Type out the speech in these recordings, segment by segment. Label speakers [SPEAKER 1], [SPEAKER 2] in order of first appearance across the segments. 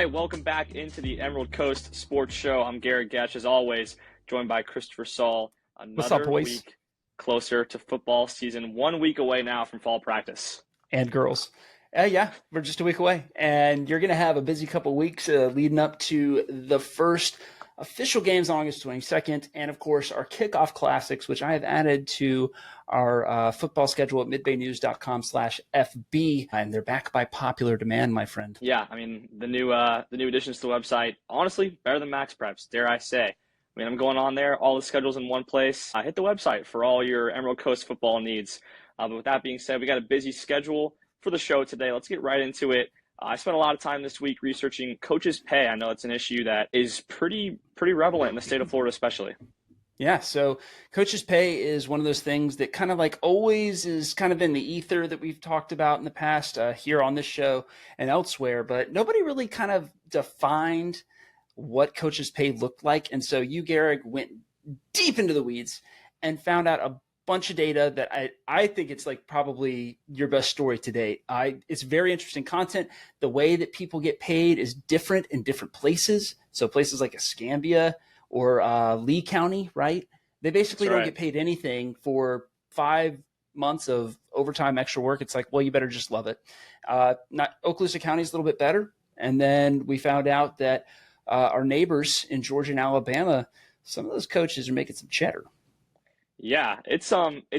[SPEAKER 1] right, welcome back into the Emerald Coast Sports Show. I'm Gehrig, Gesch, as always, joined by Christopher Saul.
[SPEAKER 2] What's up,
[SPEAKER 1] Another
[SPEAKER 2] boys?
[SPEAKER 1] week closer to football season, 1 week away now from fall practice.
[SPEAKER 2] And girls. Yeah, we're just a week away. And you're going to have a busy couple weeks leading up to the first official games on August 22nd. And, of course, our kickoff classics, which I have added to our football schedule at midbaynews.com/FB. And they're back by popular demand, my friend.
[SPEAKER 1] Yeah, I mean, the new additions to the website, honestly, better than Max Preps, dare I say. I mean, I'm going on there, all the schedules in one place. Hit the website for all your Emerald Coast football needs. But with that being said, we got a busy schedule for the show today. Let's get right into it. I spent a lot of time this week researching coaches' pay. I know it's an issue that is pretty prevalent in the state of Florida, especially.
[SPEAKER 2] Yeah, so coaches' pay is one of those things that kind of like always is kind of in the ether that we've talked about in the past here on this show and elsewhere, but nobody really kind of defined what coaches' pay looked like. And so you, Gehrig, went deep into the weeds and found out a bunch of data that I think it's like probably your best story to date. It's very interesting content. The way that people get paid is different in different places. So places like Escambia or Lee County, right? They basically don't get paid anything for 5 months of overtime extra work. It's like, well, you better just love it. Okaloosa County is a little bit better. And then we found out that our neighbors in Georgia and Alabama, some of those coaches are making some cheddar.
[SPEAKER 1] Yeah, it's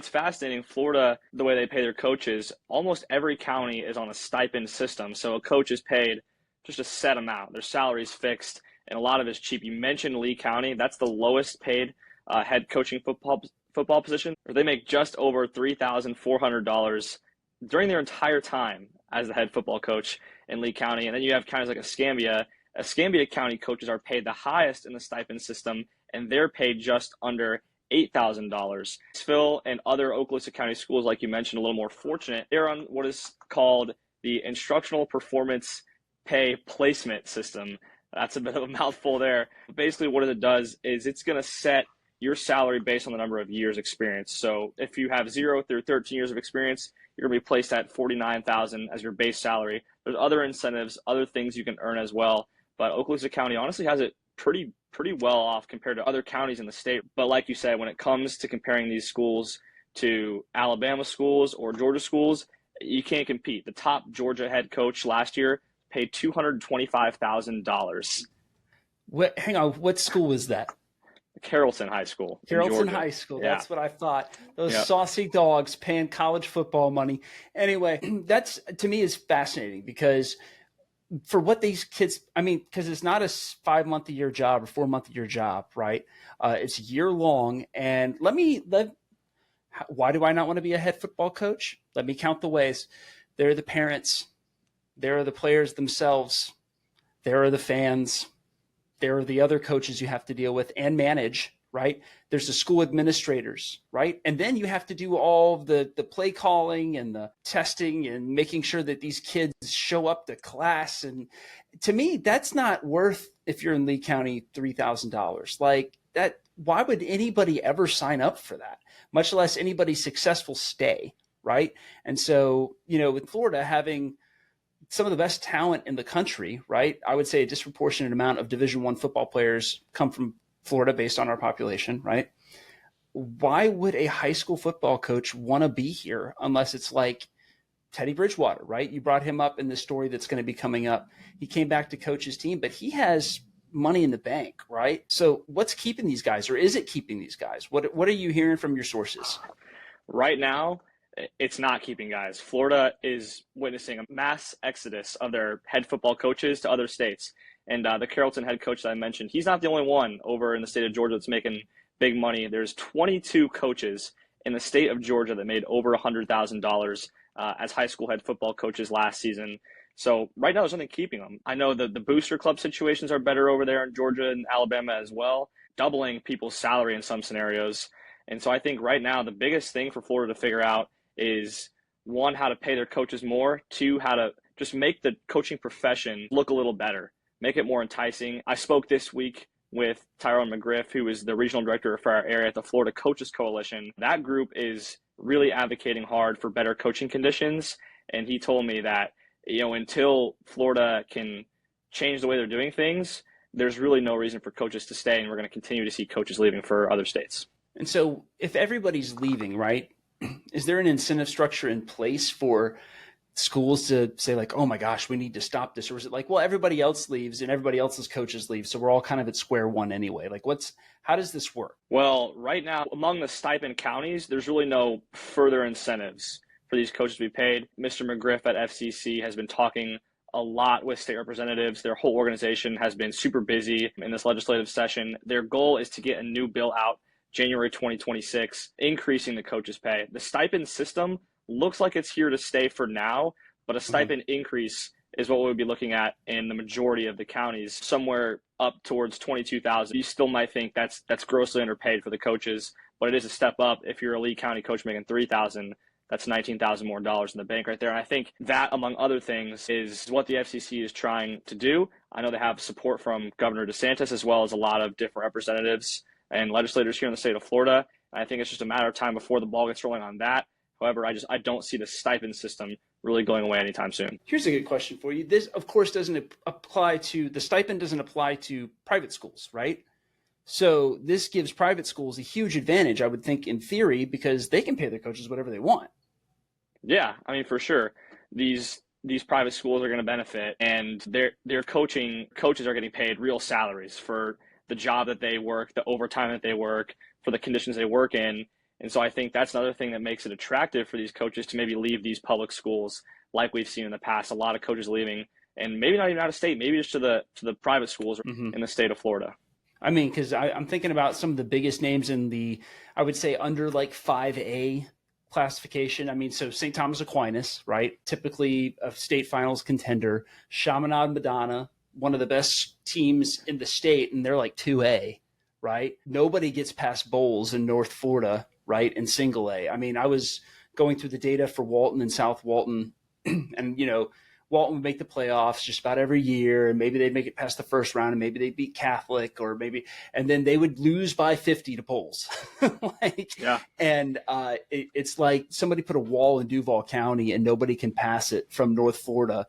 [SPEAKER 1] fascinating. Florida, the way they pay their coaches, almost every county is on a stipend system. So a coach is paid just a set amount. Their salary is fixed, and a lot of it is cheap. You mentioned Lee County. That's the lowest paid head coaching football position. They make just over $3,400 during their entire time as the head football coach in Lee County. And then you have counties like Escambia. Escambia County coaches are paid the highest in the stipend system, and they're paid just under $8,000. Niceville and other Okaloosa County schools, like you mentioned, a little more fortunate. They're on what is called the Instructional Performance Pay Placement System. That's a bit of a mouthful there. Basically, what it does is it's going to set your salary based on the number of years experience. So if you have 0 through 13 years of experience, you're going to be placed at $49,000 as your base salary. There's other incentives, other things you can earn as well. But Okaloosa County honestly has it pretty well off compared to other counties in the state. But like you said, when it comes to comparing these schools to Alabama schools or Georgia schools, you can't compete. The top Georgia head coach last year paid $225,000.
[SPEAKER 2] Hang on, what school was that?
[SPEAKER 1] Carrollton High School.
[SPEAKER 2] Carrollton High School.
[SPEAKER 1] Yeah.
[SPEAKER 2] That's what I thought. Those saucy dogs paying college football money. Anyway, that's to me is fascinating because for what these kids, I mean, because it's not a 5-month-a-year job or 4-month-a-year job, right? It's year long. And why do I not want to be a head football coach? Let me count the ways. There are the parents. There are the players themselves. There are the fans. There are the other coaches you have to deal with and manage, right? There's the school administrators, right? And then you have to do all the play calling and the testing and making sure that these kids show up to class. And to me, that's not worth, if you're in Lee County, $3,000. Like that, why would anybody ever sign up for that? Much less anybody successful stay, right? And so, with Florida having some of the best talent in the country, right? I would say a disproportionate amount of Division I football players come from Florida based on our population, right? Why would a high school football coach want to be here unless it's like Teddy Bridgewater, right? You brought him up in the story that's going to be coming up. He came back to coach his team, but he has money in the bank, right? So what's keeping these guys, or is it keeping these guys? What are you hearing from your sources?
[SPEAKER 1] Right now, it's not keeping guys. Florida is witnessing a mass exodus of their head football coaches to other states. And the Carrollton head coach that I mentioned, he's not the only one over in the state of Georgia that's making big money. There's 22 coaches in the state of Georgia that made over $100,000 as high school head football coaches last season. So right now there's nothing keeping them. I know that the booster club situations are better over there in Georgia and Alabama as well, doubling people's salary in some scenarios. And so I think right now the biggest thing for Florida to figure out is, one, how to pay their coaches more, two, how to just make the coaching profession look a little better, make it more enticing. I spoke this week with Tyrone McGriff, who is the regional director for our area at the Florida Coaches Coalition. That group is really advocating hard for better coaching conditions. And he told me that, until Florida can change the way they're doing things, there's really no reason for coaches to stay, and we're going to continue to see coaches leaving for other states.
[SPEAKER 2] And so if everybody's leaving, right, is there an incentive structure in place for schools to say like, oh my gosh, we need to stop this? Or is it like, well, everybody else leaves and everybody else's coaches leave, so we're all kind of at square one anyway? Like how does this work?
[SPEAKER 1] Well, right now, among the stipend counties, there's really no further incentives for these coaches to be paid. Mr. McGriff at FCC has been talking a lot with state representatives. Their whole organization has been super busy in this legislative session. Their goal is to get a new bill out January 2026, increasing the coaches' pay. The stipend system looks like it's here to stay for now, but a stipend increase is what we'll be looking at in the majority of the counties, somewhere up towards $22,000. You still might think that's grossly underpaid for the coaches, but it is a step up. If you're a Lee County coach making $3,000, that's $19,000 more dollars in the bank right there. And I think that, among other things, is what the FCC is trying to do. I know they have support from Governor DeSantis, as well as a lot of different representatives and legislators here in the state of Florida. I think it's just a matter of time before the ball gets rolling on that. However, I don't see the stipend system really going away anytime soon.
[SPEAKER 2] Here's a good question for you. This, of course, the stipend doesn't apply to private schools, right? So this gives private schools a huge advantage, I would think, in theory, because they can pay their coaches whatever they want.
[SPEAKER 1] Yeah, I mean, for sure. These private schools are going to benefit, and their coaches are getting paid real salaries for the job that they work, the overtime that they work, for the conditions they work in. And so I think that's another thing that makes it attractive for these coaches to maybe leave these public schools, like we've seen in the past. A lot of coaches leaving, and maybe not even out of state, maybe just to the private schools in the state of Florida.
[SPEAKER 2] I mean, because I'm thinking about some of the biggest names in the, I would say, under like 5A classification. I mean, so St. Thomas Aquinas, right? Typically a state finals contender. Chaminade Madonna, one of the best teams in the state, and they're like 2A, right? Nobody gets past Bowles in North Florida, right, in single A. I mean, I was going through the data for Walton and South Walton, and, you know, Walton would make the playoffs just about every year, and maybe they'd make it past the first round, and maybe they'd beat Catholic, or maybe, and then they would lose by 50 to Bowles. And it's like somebody put a wall in Duval County, and nobody can pass it from North Florida.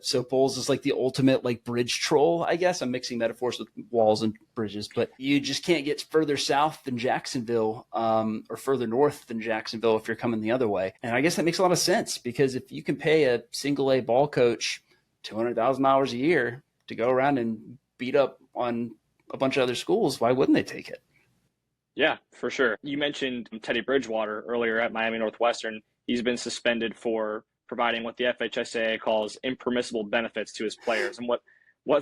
[SPEAKER 2] So Bowles is like the ultimate like bridge troll, I guess. I'm mixing metaphors with walls and bridges, but you just can't get further south than Jacksonville, or further north than Jacksonville if you're coming the other way. And I guess that makes a lot of sense, because if you can pay a single A ball coach $200,000 a year to go around and beat up on a bunch of other schools, why wouldn't they take it?
[SPEAKER 1] Yeah, for sure. You mentioned Teddy Bridgewater earlier at Miami Northwestern. He's been suspended for providing what the FHSAA calls impermissible benefits to his players. And what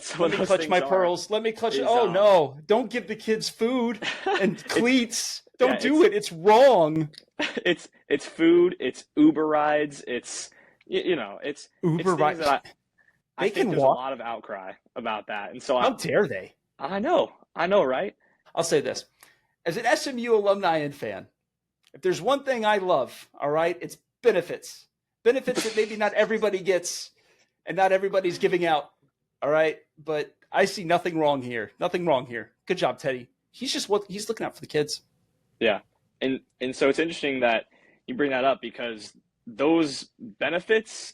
[SPEAKER 1] some of those things
[SPEAKER 2] pearls. Let me clutch it. Oh no! Don't give the kids food and cleats. Don't do it. It's wrong.
[SPEAKER 1] It's food. It's Uber rides. It's it's
[SPEAKER 2] Uber rides.
[SPEAKER 1] I think there's a lot of outcry about that, and so
[SPEAKER 2] how dare they?
[SPEAKER 1] I know, right?
[SPEAKER 2] I'll say this: as an SMU alumni and fan, if there's one thing I love, all right, it's benefits. Benefits that maybe not everybody gets and not everybody's giving out. All right. But I see nothing wrong here. Nothing wrong here. Good job, Teddy. He's looking out for the kids.
[SPEAKER 1] Yeah. And so it's interesting that you bring that up, because those benefits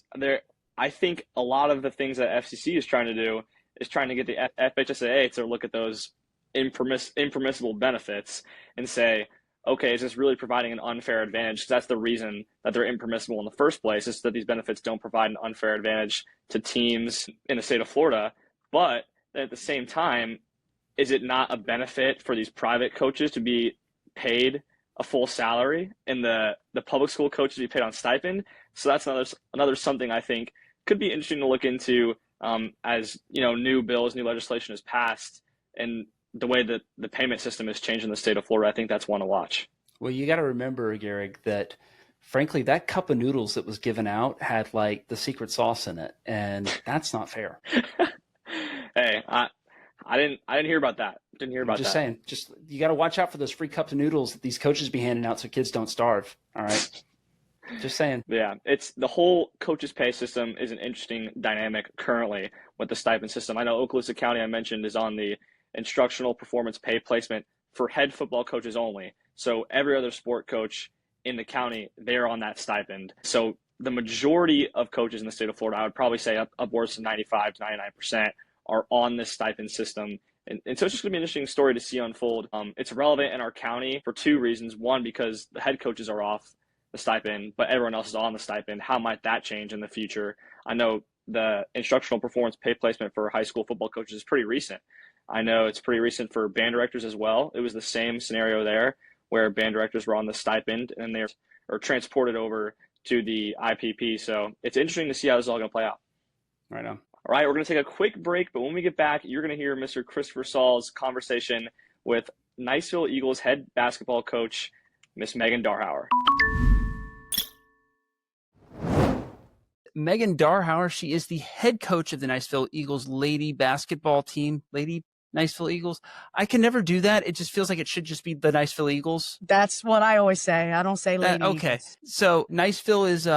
[SPEAKER 1] I think a lot of the things that FCC is trying to do is trying to get the FHSAA to look at those impermissible benefits and say, okay, is this really providing an unfair advantage? Because that's the reason that they're impermissible in the first place, is that these benefits don't provide an unfair advantage to teams in the state of Florida. But at the same time, is it not a benefit for these private coaches to be paid a full salary and the public school coaches to be paid on stipend? So that's another something I think could be interesting to look into, as new legislation is passed, and the way that the payment system has changed in the state of Florida. I think that's one to watch. Well,
[SPEAKER 2] you got to remember, Gehrig, that frankly, that cup of noodles that was given out had like the secret sauce in it, and that's not fair.
[SPEAKER 1] Hey, I didn't hear about that.
[SPEAKER 2] Just saying, you got to watch out for those free cups of noodles that these coaches be handing out so kids don't starve. All right. Just saying.
[SPEAKER 1] Yeah, it's the whole coaches pay system is an interesting dynamic currently with the stipend system. I know Okaloosa County, I mentioned, is on the instructional performance pay placement for head football coaches only. So every other sport coach in the county, they're on that stipend. So the majority of coaches in the state of Florida, I would probably say upwards to 95 to 99%, are on this stipend system. And so it's just going to be an interesting story to see unfold. It's relevant in our county for two reasons. One, because the head coaches are off the stipend, but everyone else is on the stipend. How might that change in the future? I know the instructional performance pay placement for high school football coaches is pretty recent. I know it's pretty recent for band directors as well. It was the same scenario there where band directors were on the stipend and they're transported over to the IPP. So it's interesting to see how this is all going to play out.
[SPEAKER 2] Right on.
[SPEAKER 1] All right, we're going to take a quick break, but when we get back, you're going to hear Mr. Christopher Saul's conversation with Niceville Eagles head basketball coach, Miss Meghan Darhower.
[SPEAKER 2] Meghan Darhower, she is the head coach of the Niceville Eagles lady basketball team. Lady Niceville Eagles. I can never do that. It just feels like it should just be the Niceville Eagles.
[SPEAKER 3] That's what I always say. I don't say lady
[SPEAKER 2] okay.
[SPEAKER 3] Eagles.
[SPEAKER 2] So Niceville is,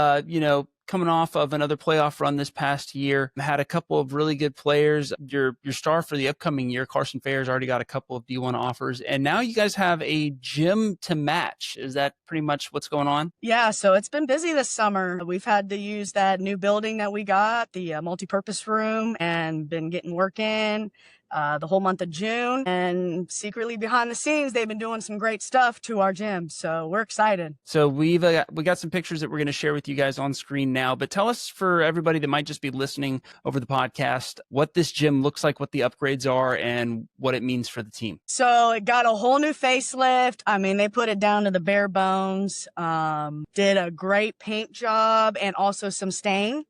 [SPEAKER 2] coming off of another playoff run this past year. Had a couple of really good players. Your star for the upcoming year, Carson Fair's already got a couple of D1 offers. And now you guys have a gym to match. Is that pretty much what's going on?
[SPEAKER 3] Yeah, so it's been busy this summer. We've had to use that new building that we got, the multipurpose room, and been getting work in the whole month of June. And secretly behind the scenes, they've been doing some great stuff to our gym. So we're excited.
[SPEAKER 2] So we got some pictures that we're going to share with you guys on screen now. But tell us, for everybody that might just be listening over the podcast, what this gym looks like, what the upgrades are, and what it means for the team.
[SPEAKER 3] So it got a whole new facelift. I mean, they put it down to the bare bones, did a great paint job and also some stain.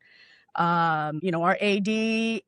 [SPEAKER 3] Our AD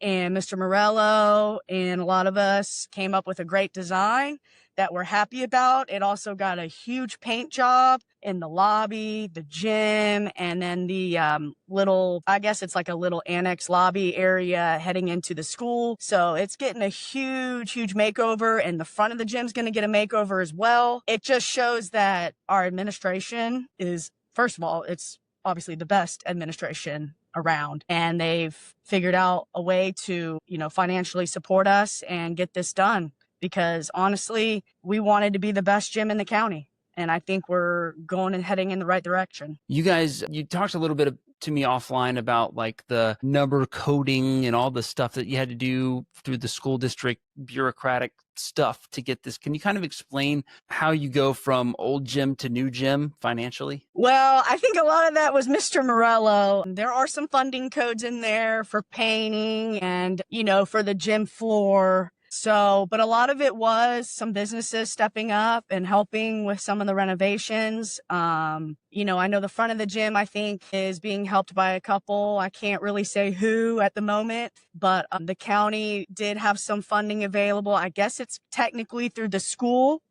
[SPEAKER 3] and Mr. Morello and a lot of us came up with a great design that we're happy about. It also got a huge paint job in the lobby, the gym, and then the I guess it's like a little annex lobby area heading into the school. So it's getting a huge makeover, and the front of the gym's going to get a makeover as well. It just shows that our administration is, first of all, it's obviously the best administration around, and they've figured out a way to, financially support us and get this done, because honestly, we wanted to be the best gym in the county, and I think we're going and heading in the right direction.
[SPEAKER 2] You guys, you talked a little bit to me offline about like the number coding and all the stuff that you had to do through the school district bureaucratic stuff to get this. Can you kind of explain how you go from old gym to new gym financially?
[SPEAKER 3] Well, I think a lot of that was Mr. Morello. There are some funding codes in there for painting and, for the gym floor. So, but a lot of it was some businesses stepping up and helping with some of the renovations. I know the front of the gym, I think, is being helped by a couple. I can't really say who at the moment, but the county did have some funding available. I guess it's technically through the school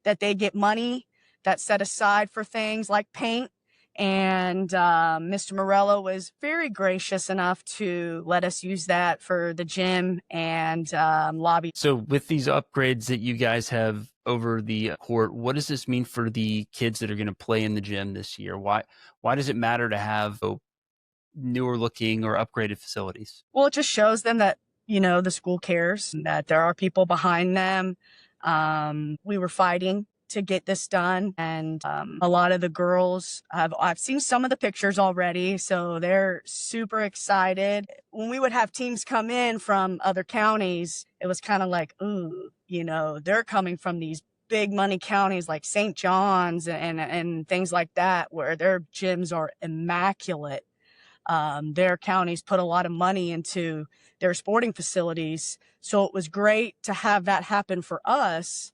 [SPEAKER 3] that they get money that's set aside for things like paint. And Mr. Morello was very gracious enough to let us use that for the gym and lobby.
[SPEAKER 2] So with these upgrades that you guys have over the court, what does this mean for the kids that are going to play in the gym this year? Why does it matter to have newer looking or upgraded facilities?
[SPEAKER 3] Well, it just shows them that, the school cares, that there are people behind them. We were fighting to get this done, and a lot of the girls I've seen some of the pictures already, so they're super excited. When we would have teams come in from other counties, it was kind of like, ooh, they're coming from these big money counties like St. John's and things like that, where their gyms are immaculate. Their counties put a lot of money into their sporting facilities, so it was great to have that happen for us.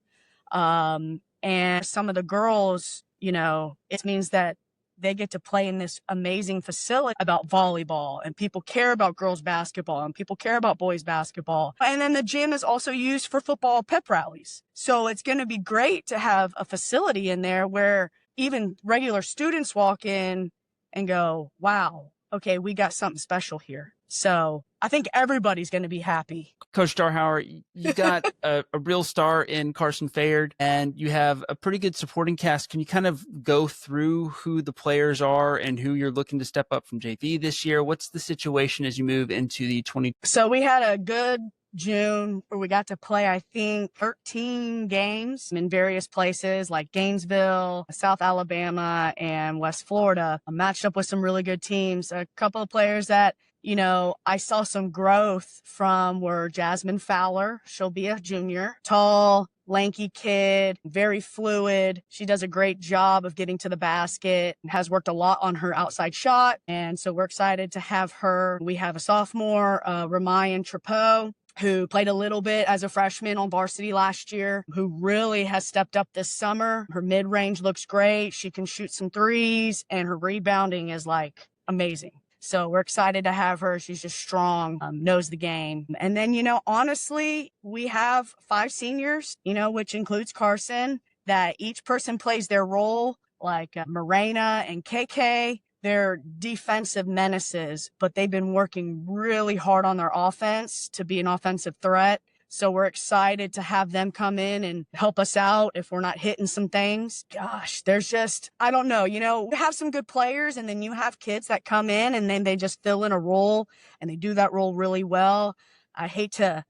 [SPEAKER 3] And some of the girls, it means that they get to play in this amazing facility about volleyball, and people care about girls basketball and people care about boys basketball. And then the gym is also used for football pep rallies. So it's going to be great to have a facility in there where even regular students walk in and go, wow, okay, we got something special here. So I think everybody's going to be happy.
[SPEAKER 2] Coach Darhower, you got a real star in Carson Fair, and you have a pretty good supporting cast. Can you kind of go through who the players are and who you're looking to step up from JV this year? What's the situation as you move into the 20?
[SPEAKER 3] So we had a good June, where we got to play, I think, 13 games in various places like Gainesville, South Alabama, and West Florida. I matched up with some really good teams. A couple of players that, I saw some growth from were Jasmine Fowler. She'll be a junior. Tall, lanky kid, very fluid. She does a great job of getting to the basket and has worked a lot on her outside shot. And so we're excited to have her. We have a sophomore, Ramayan Trapeau, who played a little bit as a freshman on varsity last year, who really has stepped up this summer. Her mid-range looks great. She can shoot some threes, and her rebounding is like amazing. So we're excited to have her. She's just strong, knows the game. And then, honestly, we have 5 seniors, which includes Carson, that each person plays their role, like Morena and KK. They're defensive menaces, but they've been working really hard on their offense to be an offensive threat. So we're excited to have them come in and help us out if we're not hitting some things. Gosh, there's just, I don't know, you have some good players, and then you have kids that come in and then they just fill in a role and they do that role really well. I hate to,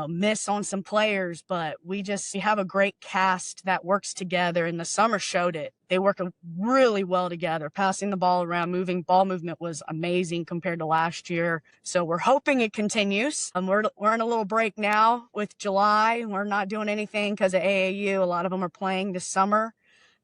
[SPEAKER 3] miss on some players, but we have a great cast that works together, and the summer showed it. They work really well together, passing the ball around, ball movement was amazing compared to last year. So we're hoping it continues. We're in a little break now with July. We're not doing anything because of AAU. A lot of them are playing this summer.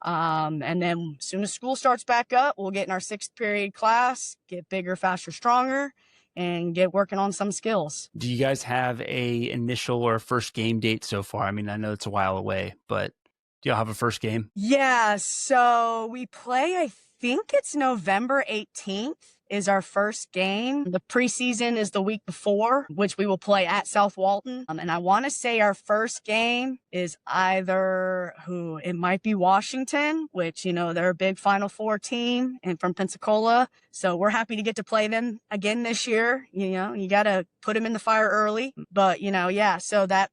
[SPEAKER 3] And then as soon as school starts back up, we'll get in our 6th period class, get bigger, faster, stronger, and get working on some skills.
[SPEAKER 2] Do you guys have a initial or first game date so far? I mean, I know it's a while away, but do y'all have a first game?
[SPEAKER 3] Yeah, so we play, I think it's November 18th is our first game. The preseason is the week before, which we will play at South Walton. And I want to say our first game is it might be Washington, which, they're a big Final Four team and from Pensacola. So we're happy to get to play them again this year. You got to put them in the fire early. But, so that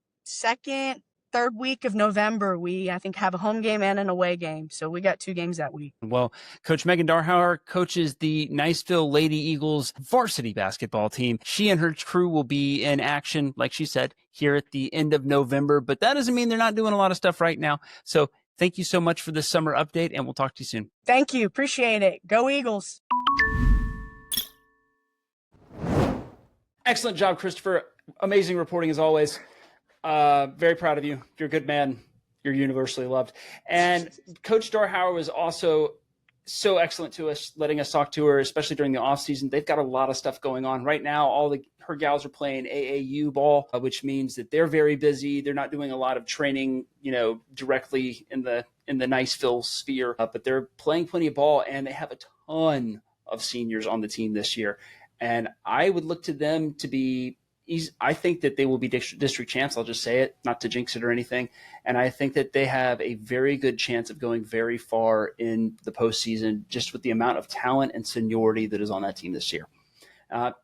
[SPEAKER 3] third week of November, we, I think, have a home game and an away game. So we got 2 games that week.
[SPEAKER 2] Well, Coach Meghan Darhower coaches the Niceville Lady Eagles varsity basketball team. She and her crew will be in action, like she said, here at the end of November. But that doesn't mean they're not doing a lot of stuff right now. So thank you so much for this summer update, and we'll talk to you soon.
[SPEAKER 3] Thank you. Appreciate it. Go Eagles.
[SPEAKER 2] Excellent job, Christopher. Amazing reporting as always. Very proud of you. You're a good man. You're universally loved. And Coach Darhower was also so excellent to us, letting us talk to her, especially during the off season. They've got a lot of stuff going on right now. Her gals are playing AAU ball, which means that they're very busy. They're not doing a lot of training, directly in the Niceville sphere, but they're playing plenty of ball, and they have a ton of seniors on the team this year. And I would look to them to be I think that they will be district champs. I'll just say it, not to jinx it or anything. And I think that they have a very good chance of going very far in the postseason, just with the amount of talent and seniority that is on that team this year.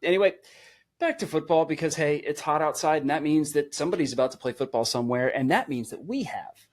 [SPEAKER 2] Anyway, back to football, because, hey, it's hot outside, and that means that somebody's about to play football somewhere. And that means that we have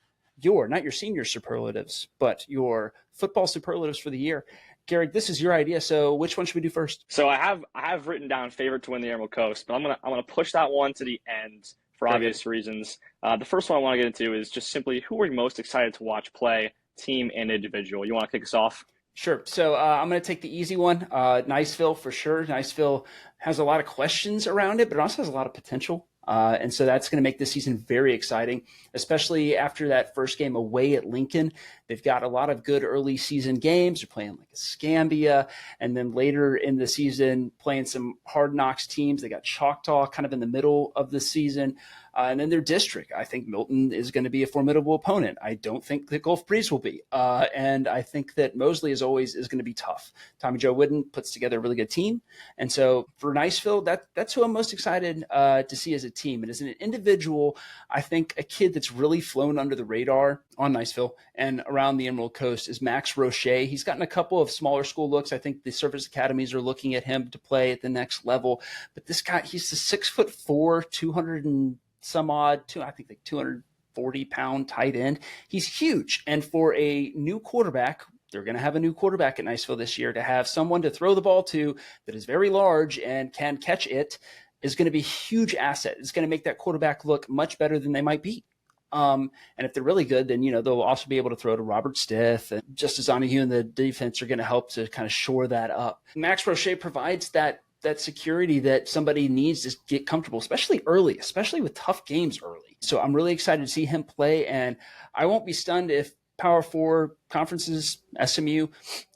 [SPEAKER 2] not your senior superlatives, but your football superlatives for the year. Gehrig, this is your idea, so which one should we do first?
[SPEAKER 1] So I have written down favorite to win the Emerald Coast, but I'm gonna push that one to the end for obvious reasons. The first one I want to get into is just simply who are you most excited to watch play, team and individual. You want to kick us off?
[SPEAKER 2] Sure. So I'm going to take the easy one. Niceville for sure. Niceville has a lot of questions around it, but it also has a lot of potential. And so that's going to make this season very exciting, especially after that first game away at Lincoln. They've got a lot of good early season games. They're playing like Escambia, and then later in the season playing some hard knocks teams. They got Choctaw kind of in the middle of the season. And then their district, I think Milton is going to be a formidable opponent. I don't think that Gulf Breeze will be. And I think that Mosley, as always, is going to be tough. Tommy Joe Wooden puts together a really good team. And so for Niceville, that's who I'm most excited to see as a team. And as an individual, I think a kid that's really flown under the radar on Niceville and around the Emerald Coast is Max Roche. He's gotten a couple of smaller school looks. I think the service academies are looking at him to play at the next level. But this guy, he's a 6'4", 200 and some odd, I think like 240-pound tight end. He's huge. And for a new quarterback, they're going to have a new quarterback at Niceville this year, to have someone to throw the ball to that is very large and can catch it. is going to be a huge asset. It's going to make that quarterback look much better than they might be. And if they're really good, then, they'll also be able to throw to Robert Stith, and Justice Donahue and the defense are going to help to kind of shore that up. Max Roche provides that security that somebody needs to get comfortable, especially early, especially with tough games early. So I'm really excited to see him play, and I won't be stunned if Power 4 conferences, SMU,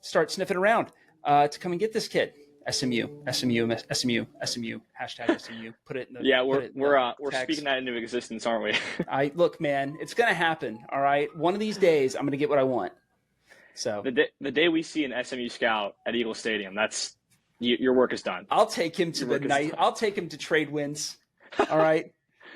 [SPEAKER 2] start sniffing around to come and get this kid. SMU, hashtag SMU. Put it in the
[SPEAKER 1] we're speaking that into existence, aren't we?
[SPEAKER 2] Look, man, it's gonna happen. All right, one of these days, I'm gonna get what I want. So
[SPEAKER 1] the day we see an SMU scout at Eagle Stadium, that's your work is done.
[SPEAKER 2] I'll take him to the night. I'll take him to trade winds. All right,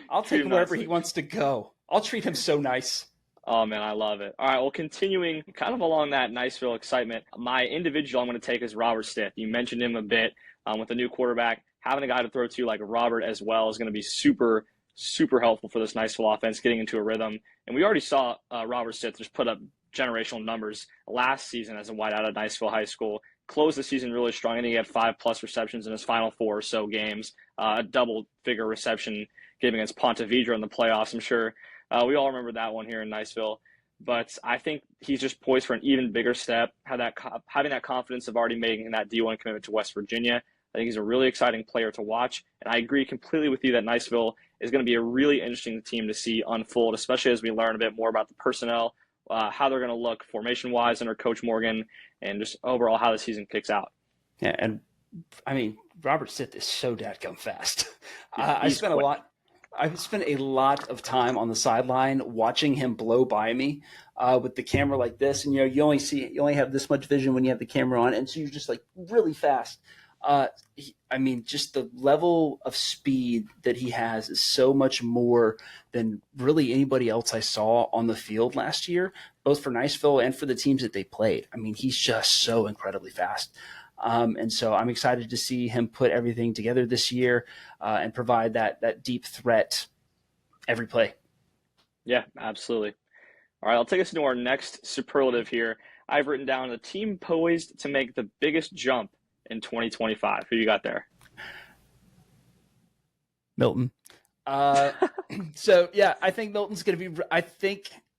[SPEAKER 2] I'll take him wherever he wants to go. I'll treat him so nice.
[SPEAKER 1] Oh, man, I love it. All right, well, continuing kind of along that Niceville excitement, my individual I'm going to take is Robert Stith. You mentioned him a bit with the new quarterback. Having a guy to throw to like Robert as well is going to be super, super helpful for this Niceville offense, getting into a rhythm. And we already saw Robert Stith just put up generational numbers last season as a wideout at Niceville High School. Closed the season really strong. I think he had 5+ receptions in his final 4 or so games, a double-figure reception game against Ponte Vedra in the playoffs. I'm sure we all remember that one here in Niceville. But I think he's just poised for an even bigger step, having that confidence of already making that D1 commitment to West Virginia. I think he's a really exciting player to watch. And I agree completely with you that Niceville is going to be a really interesting team to see unfold, especially as we learn a bit more about the personnel, how they're going to look formation-wise under Coach Morgan, and just overall how the season kicks out.
[SPEAKER 2] Yeah, and I mean, Robert Stith is so dadgum fast. I've spent a lot of time on the sideline watching him blow by me with the camera like this, and you only have this much vision when you have the camera on, and so you're just like really fast. Just the level of speed that he has is so much more than really anybody else I saw on the field last year, both for Niceville and for the teams that they played. I mean, he's just so incredibly fast. And so I'm excited to see him put everything together this year and provide that deep threat every play.
[SPEAKER 1] Yeah, absolutely. All right, I'll take us into our next superlative here. I've written down a team poised to make the biggest jump in 2025. Who you got there?
[SPEAKER 2] Milton. So yeah, I think Milton's going to be. I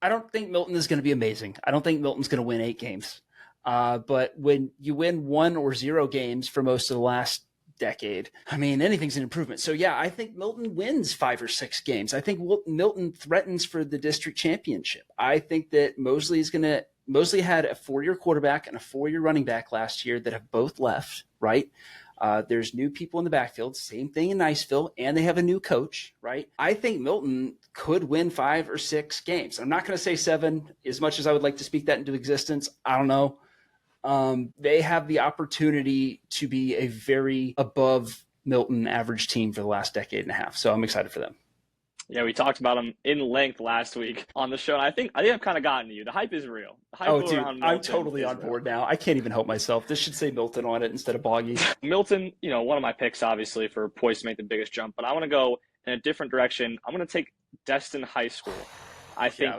[SPEAKER 2] don't think Milton is going to be amazing. I don't think Milton's going to win 8 games. But when you win 1 or 0 games for most of the last decade, I mean, anything's an improvement. So yeah, I think Milton wins 5 or 6 games. I think Milton threatens for the district championship. I think that Mosley had a 4-year quarterback and a 4-year running back last year that have both left, right? There's new people in the backfield, same thing in Niceville, and they have a new coach, right? I think Milton could win 5 or 6 games. I'm not going to say 7, as much as I would like to speak that into existence. I don't know. They have the opportunity to be a very above Milton average team for the last decade and a half. So I'm excited for them.
[SPEAKER 1] Yeah, we talked about them in length last week on the show. And I think I've kind of gotten to you. The hype is real.
[SPEAKER 2] Dude, I'm totally on board now. I can't even help myself. This should say Milton on it instead of Boggy.
[SPEAKER 1] Milton, one of my picks, obviously, for poised to make the biggest jump. But I want to go in a different direction. I'm going to take Destin High School. I think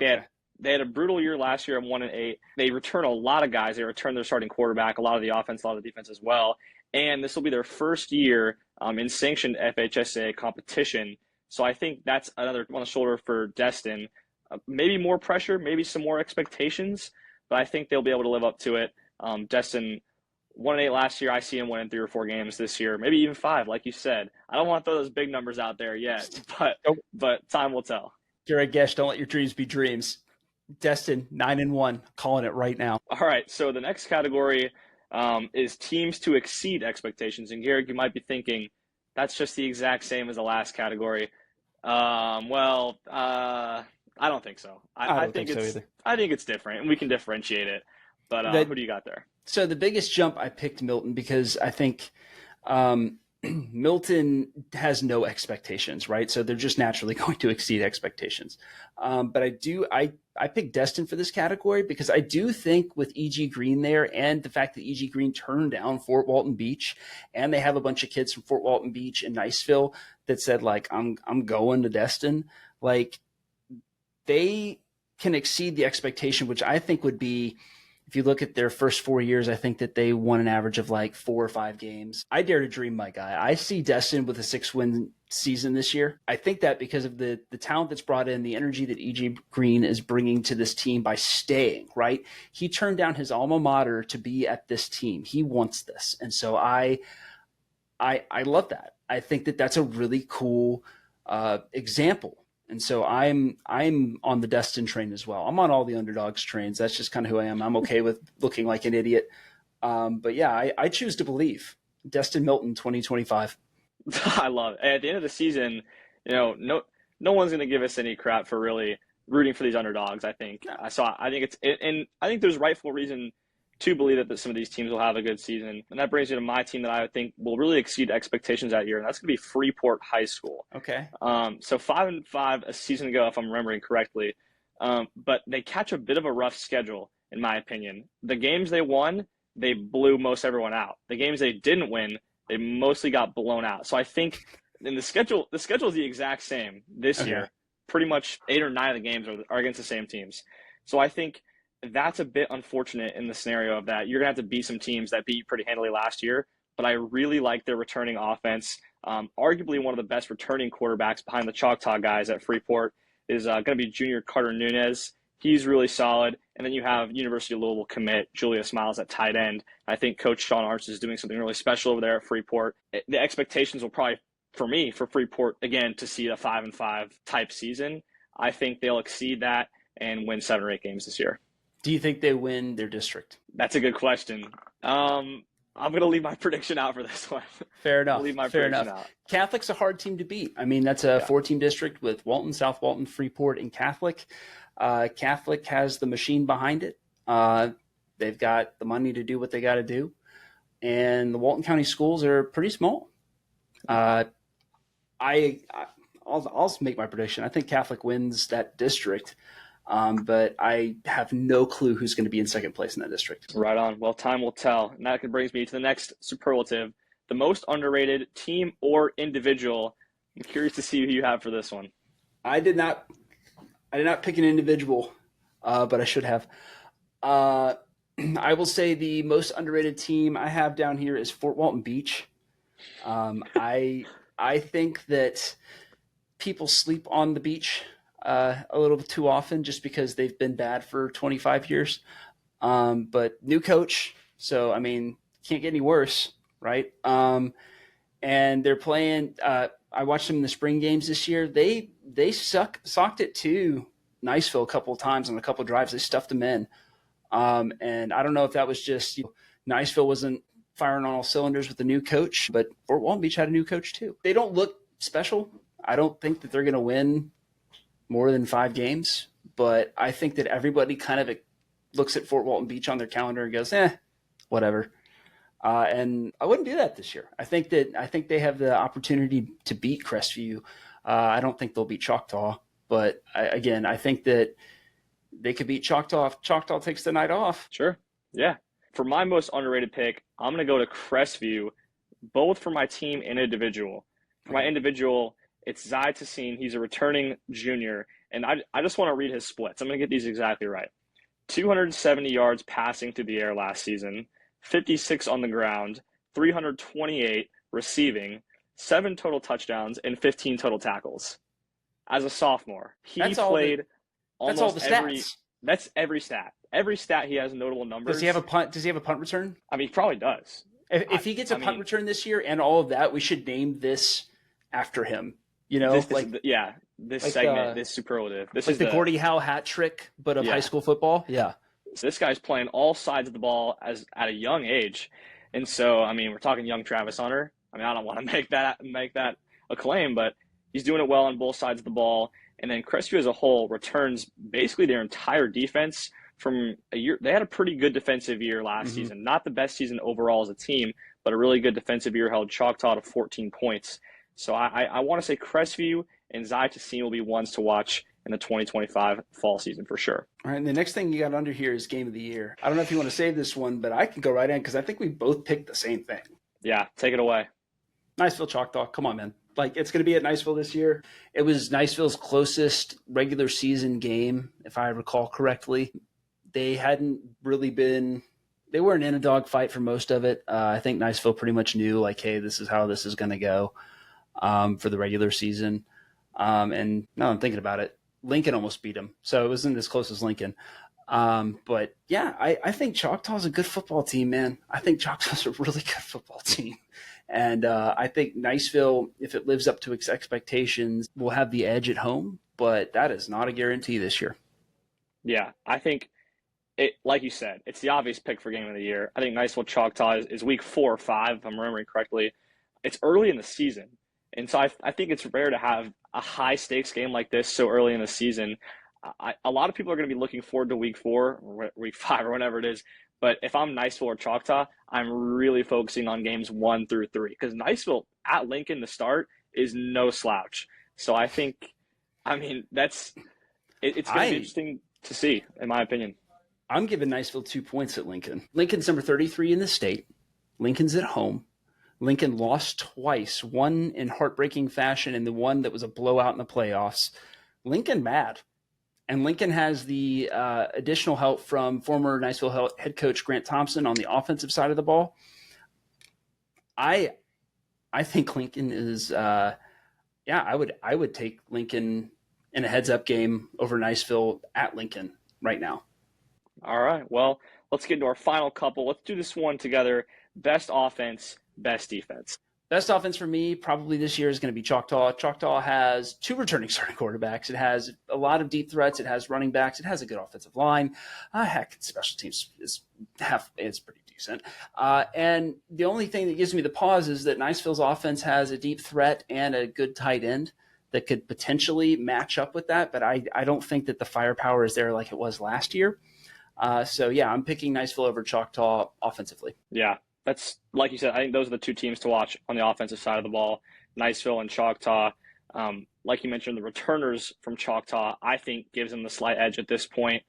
[SPEAKER 1] they had a brutal year last year of 1-8. They return a lot of guys. They return their starting quarterback, a lot of the offense, a lot of the defense as well. And this will be their first year in sanctioned FHSA competition. So I think that's another on the shoulder for Destin. Maybe more pressure, maybe some more expectations, but I think they'll be able to live up to it. Destin 1-8 last year. I see him winning 3 or 4 games this year, maybe even 5, like you said. I don't want to throw those big numbers out there yet, but time will tell.
[SPEAKER 2] Gehrig, Gesch, don't let your dreams be dreams. Destin 9-1, calling it right now.
[SPEAKER 1] All right, so the next category is teams to exceed expectations. And Gehrig, you might be thinking, that's just the exact same as the last category. I don't think so. I think so either. I think it's different, and we can differentiate it. But who do you got there?
[SPEAKER 2] So the biggest jump, I picked Milton because I think Milton has no expectations, right? So they're just naturally going to exceed expectations. But I picked Destin for this category because I do think with E.G. Green there and the fact that E.G. Green turned down Fort Walton Beach, and they have a bunch of kids from Fort Walton Beach and Niceville that said, like, I'm going to Destin, like, they can exceed the expectation, which I think would be If you look at their first 4 years, I think that they won an average of like 4 or 5 games. I dare to dream, my guy. I see Destin with a 6-win season this year. I think that because of the talent that's brought in, the energy that E.J. Green is bringing to this team by staying, right? He turned down his alma mater to be at this team. He wants this. And so I love that. I think that that's a really cool example. And so I'm on the Destin train as well. I'm on all the underdogs trains. That's just kind of who I am. I'm okay with looking like an idiot. But yeah, I choose to believe Destin Milton 2025.
[SPEAKER 1] I love it. At the end of the season, no one's going to give us any crap for really rooting for these underdogs, I think. So I think I think there's rightful reason to believe that some of these teams will have a good season. And that brings me to my team that I would think will really exceed expectations that year, and that's going to be Freeport High School.
[SPEAKER 2] Okay.
[SPEAKER 1] So 5-5 a season ago, if I'm remembering correctly. But they catch a bit of a rough schedule, in my opinion. The games they won, they blew most everyone out. The games they didn't win, they mostly got blown out. So I think in the schedule is the exact same this year. Pretty much 8 or 9 of the games are against the same teams. So I think that's a bit unfortunate in the scenario of that. You're going to have to beat some teams that beat you pretty handily last year. But I really like their returning offense. Arguably one of the best returning quarterbacks behind the Choctaw guys at Freeport is going to be junior Carter Nunez. He's really solid. And then you have University of Louisville commit Julius Miles at tight end. I think Coach Sean Arts is doing something really special over there at Freeport. The expectations will probably, for Freeport, again, to see a 5-5 type season. I think they'll exceed that and win 7 or 8 games this year.
[SPEAKER 2] Do you think they win their district?
[SPEAKER 1] That's a good question. I'm going to leave my prediction out for this one.
[SPEAKER 2] Fair enough.
[SPEAKER 1] Leave my
[SPEAKER 2] Fair
[SPEAKER 1] prediction
[SPEAKER 2] enough.
[SPEAKER 1] out.
[SPEAKER 2] Catholic's a hard team to beat. I mean, that's a 4-team district with Walton, South Walton, Freeport, and Catholic. Catholic has the machine behind it. They've got the money to do what they got to do. And the Walton County schools are pretty small. I'll make my prediction. I think Catholic wins that district. But I have no clue who's going to be in second place in that district.
[SPEAKER 1] Right on. Well, time will tell. And that brings me to the next superlative, the most underrated team or individual. I'm curious to see who you have for this one.
[SPEAKER 2] I did not pick an individual, but I should have. I will say the most underrated team I have down here is Fort Walton Beach. I think that people sleep on the beach a little bit too often just because they've been bad for 25 years. But new coach, so I mean, can't get any worse, right? And they're playing. I watched them in the spring games this year. They socked it to Niceville a couple of times on a couple of drives. They stuffed them in. And I don't know if that was just Niceville wasn't firing on all cylinders with the new coach, but Fort Walton Beach had a new coach too. They don't look special. I don't think that they're going to win more than 5 games, but I think that everybody kind of looks at Fort Walton Beach on their calendar and goes, whatever. And I wouldn't do that this year. I think they have the opportunity to beat Crestview. I don't think they'll beat Choctaw, but I think that they could beat Choctaw if Choctaw takes the night off.
[SPEAKER 1] Sure. Yeah. For my most underrated pick, I'm going to go to Crestview, both for my team and individual. For my individual, it's Zai Tassine. He's a returning junior, and I just want to read his splits. I'm going to get these exactly right. 270 yards passing through the air last season, 56 on the ground, 328 receiving, 7 total touchdowns, and 15 total tackles. As a sophomore, that's all the stats. That's every stat. Every stat he has notable numbers.
[SPEAKER 2] Does he have a punt? Does he have a punt return?
[SPEAKER 1] I mean, he probably does.
[SPEAKER 2] If he gets a punt return this year and all of that, we should name this after him. This segment, this superlative. This is the Gordie Howe hat trick, but of high school football. Yeah.
[SPEAKER 1] So this guy's playing all sides of the ball at a young age. And so, I mean, we're talking young Travis Hunter. I mean, I don't want to make that a claim, but he's doing it well on both sides of the ball. And then Crestview as a whole returns basically their entire defense from a year. They had a pretty good defensive year last season. Not the best season overall as a team, but a really good defensive year, held Choctaw to 14 points. So I want to say Crestview and Zai Tassine will be ones to watch in the 2025 fall season for sure.
[SPEAKER 2] All right, and the next thing you got under here is Game of the Year. I don't know if you want to save this one, but I can go right in because I think we both picked the same thing.
[SPEAKER 1] Yeah, take it away.
[SPEAKER 2] Niceville Choctaw, come on, man. Like, it's going to be at Niceville this year. It was Niceville's closest regular season game, if I recall correctly. they hadn't really been – they weren't in a dogfight for most of it. I think Niceville pretty much knew, like, hey, this is how this is going to go for the regular season. And now I'm thinking about it, Lincoln almost beat them. So it wasn't as close as Lincoln. But, yeah, I think Choctaw's a good football team, man. I think Choctaw's a really good football team. And I think Niceville, if it lives up to its expectations, will have the edge at home. But that is not a guarantee this year.
[SPEAKER 1] Yeah, I think it, like you said, it's the obvious pick for game of the year. I think Niceville Choctaw is week 4 or 5, if I'm remembering correctly. It's early in the season. And so I think it's rare to have a high stakes game like this so early in the season. A lot of people are going to be looking forward to week 4 or week 5 or whatever it is. But if I'm Niceville or Choctaw, I'm really focusing on games 1 through 3 because Niceville at Lincoln to start is no slouch. So I think, I mean, it's going to be interesting to see, in my opinion.
[SPEAKER 2] I'm giving Niceville 2 points at Lincoln. Lincoln's number 33 in the state. Lincoln's at home. Lincoln lost twice, one in heartbreaking fashion and the one that was a blowout in the playoffs. Lincoln mad. And Lincoln has the additional help from former Niceville head coach Grant Thompson on the offensive side of the ball. I think Lincoln is I would take Lincoln in a heads-up game over Niceville at Lincoln right now.
[SPEAKER 1] All right. Well, let's get into our final couple. Let's do this one together. Best offense, best defense.
[SPEAKER 2] Best offense for me probably this year is going to be Choctaw. Choctaw has 2 returning starting quarterbacks. It has a lot of deep threats. It has running backs. It has a good offensive line. Heck, special teams is pretty decent. And the only thing that gives me the pause is that Niceville's offense has a deep threat and a good tight end that could potentially match up with that. But I don't think that the firepower is there like it was last year. So, yeah, I'm picking Niceville over Choctaw offensively.
[SPEAKER 1] Yeah. That's, like you said, I think those are the 2 teams to watch on the offensive side of the ball, Niceville and Choctaw. Like you mentioned, the returners from Choctaw, I think, gives them the slight edge at this point.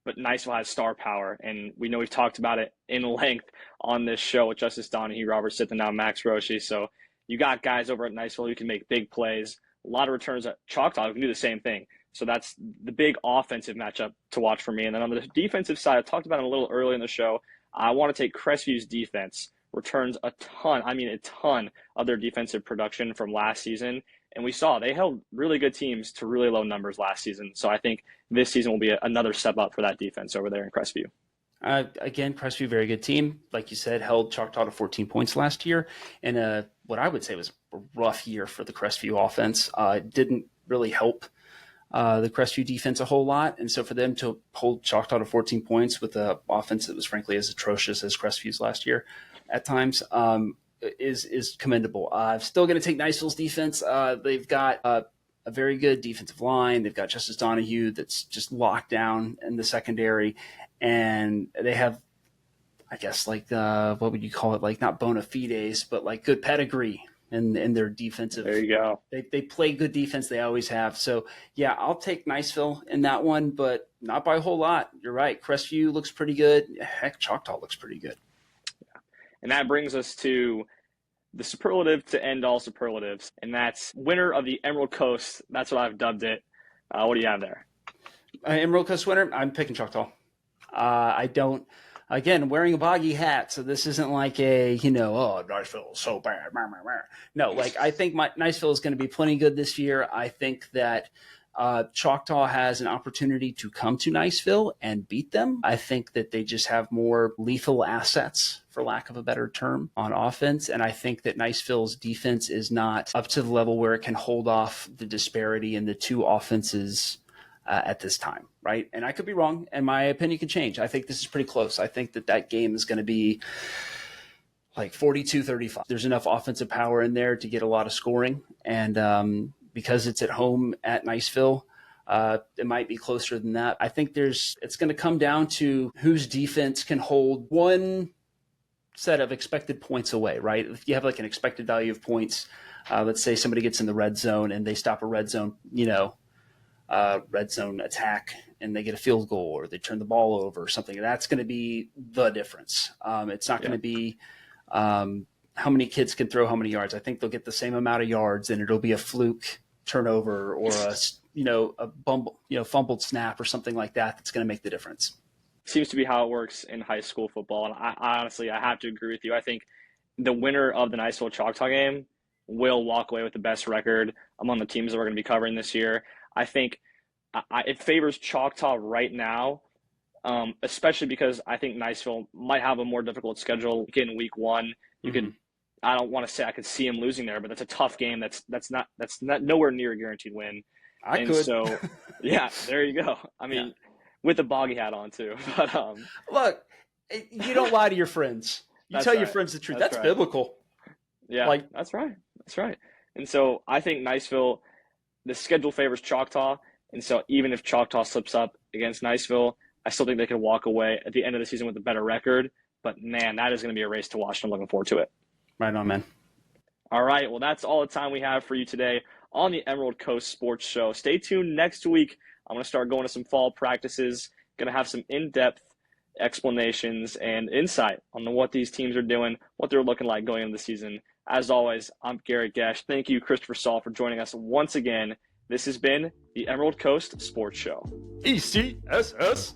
[SPEAKER 1] But Niceville has star power, and we know we've talked about it in length on this show with Justice Donahue, Robert Sitton, now Max Roshi. So you got guys over at Niceville who can make big plays. A lot of returners at Choctaw who can do the same thing. So that's the big offensive matchup to watch for me. And then on the defensive side, I talked about it a little earlier in the show. I want to take Crestview defense. Returns a ton of their defensive production from last season. And we saw they held really good teams to really low numbers last season. So I think this season will be another step up for that defense over there in Crestview.
[SPEAKER 2] Again, Crestview, very good team. Like you said, held Choctaw to 14 points last year. And what I would say was a rough year for the Crestview offense. Didn't really help the Crestview defense a whole lot. And so for them to hold Choctaw to 14 points with an offense that was frankly as atrocious as Crestview's last year at times is commendable. I'm still going to take Niceville's defense. They've got a very good defensive line. They've got Justice Donahue that's just locked down in the secondary. And they have, I guess, like, what would you call it? Like, not bona fides, but like good pedigree in their defensive.
[SPEAKER 1] There you go.
[SPEAKER 2] They play good defense. They always have. So, yeah, I'll take Niceville in that one, but not by a whole lot. You're right. Crestview looks pretty good. Heck, Choctaw looks pretty good.
[SPEAKER 1] Yeah. And that brings us to the superlative to end all superlatives, and that's winner of the Emerald Coast. That's what I've dubbed it. What do you have there?
[SPEAKER 2] Emerald Coast winner, I'm picking Choctaw. I don't. Again, wearing a boggy hat, so this isn't like a, Niceville is so bad. No, like I think Niceville is going to be plenty good this year. I think that Choctaw has an opportunity to come to Niceville and beat them. I think that they just have more lethal assets, for lack of a better term, on offense. And I think that Niceville's defense is not up to the level where it can hold off the disparity in the two offenses at this time, right? And I could be wrong, and my opinion could change. I think this is pretty close. I think that game is going to be like 42-35. There's enough offensive power in there to get a lot of scoring, and because it's at home at Niceville, it might be closer than that. I think it's going to come down to whose defense can hold one set of expected points away, right? If you have like an expected value of points, let's say somebody gets in the red zone and they stop a red zone, red zone attack, and they get a field goal or they turn the ball over or something. That's going to be the difference. It's not going to be how many kids can throw how many yards. I think they'll get the same amount of yards, and it'll be a fluke turnover or a fumbled snap or something like that that's going to make the difference.
[SPEAKER 1] seems to be how it works in high school football. And I honestly, I have to agree with you. I think the winner of the Niceville Choctaw game will walk away with the best record among the teams that we're going to be covering this year. I think it favors Choctaw right now, especially because I think Niceville might have a more difficult schedule in week one. You could, I don't want to say I could see him losing there, but that's a tough game. That's not nowhere near a guaranteed win.
[SPEAKER 2] I could.
[SPEAKER 1] So, yeah, there you go. I mean, with the boggy hat on too. But
[SPEAKER 2] look, you don't lie to your friends. You tell your friends the truth. That's biblical.
[SPEAKER 1] Yeah, that's right. That's right. And so I think Niceville, the schedule favors Choctaw. And so even if Choctaw slips up against Niceville, I still think they can walk away at the end of the season with a better record. But, man, that is going to be a race to watch, and I'm looking forward to it.
[SPEAKER 2] Right on, man.
[SPEAKER 1] All right, well, that's all the time we have for you today on the Emerald Coast Sports Show. Stay tuned next week. I'm going to start going to some fall practices, going to have some in-depth explanations and insight on what these teams are doing, what they're looking like going into the season. As always, I'm Gehrig Gesch. Thank you, Christopher Saul, for joining us once again. This has been the Emerald Coast Sports Show.
[SPEAKER 2] ECSS.